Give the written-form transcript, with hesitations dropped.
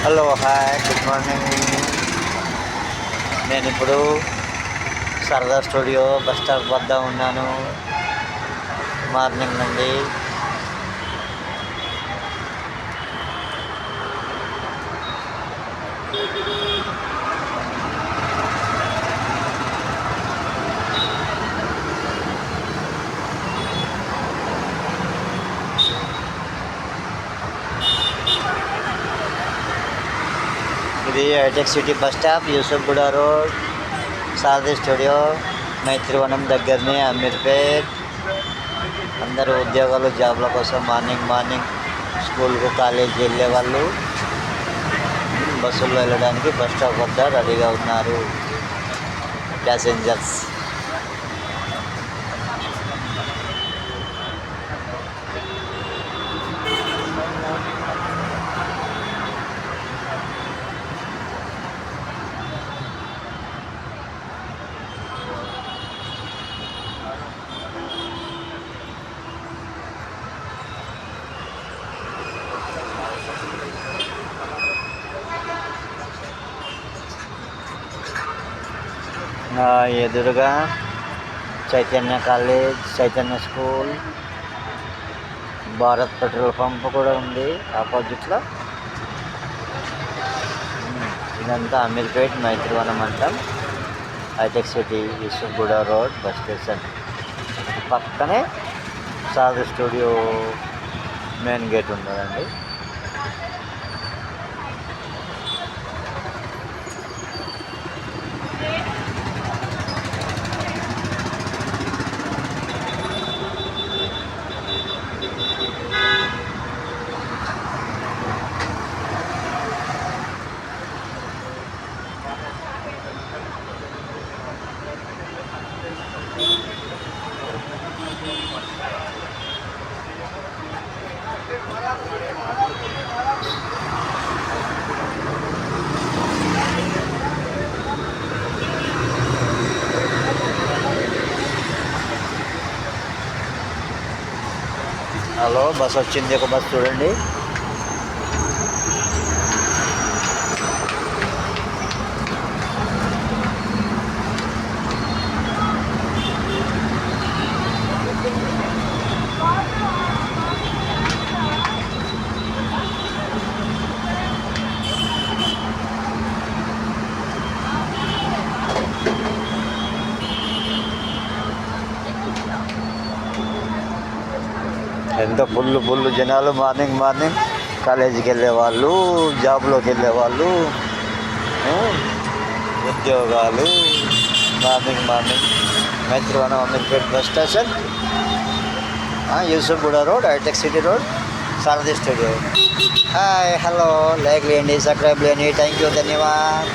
Hello hi good morning. నేను ఇప్పుడు సరదా స్టూడియో బస్ స్టాప్ వద్ద ఉన్నాను. మార్నింగ్ నుండి ఇది హైటెక్ City bus stop, Yousufguda road, Sarathi studio, Maitrivanam దగ్గరనే అమీర్పేట్. అందరూ ఉద్యోగాలు జాబ్ల కోసం మార్నింగ్ స్కూల్కు కాలేజీకి వెళ్ళే వాళ్ళు బస్సుల్లో వెళ్ళడానికి బస్ స్టాప్ వద్ద రెడీగా ఉన్నారు ప్యాసింజర్స్. ఎదురుగా Chaitanya college, Chaitanya school, Bharat petrol pump కూడా ఉంది ఆపోజిట్లో. ఇదంతా అమీర్పేట్ మైత్రివనం అంటాం. Hitech city Yousufguda road bus station పక్కనే సారథి స్టూడియో మెయిన్ గేట్ ఉంటుందండి. హలో, బస్ వచ్చింది. ఒక బస్ చూడండి. ఎంత ఫుల్ జనాలు. మార్నింగ్ కాలేజీకి వెళ్ళే వాళ్ళు, జాబ్లోకి వెళ్ళే వాళ్ళు, ఉద్యోగాలు. Morning Maitrivanam Ameerpet bus station, Yousufguda road, హైటెక్ City road, Sarathi studio. Hi, hello, like చేయండి, సబ్స్క్రైబ్ చేయండి. Thank you, ధన్యవాద్.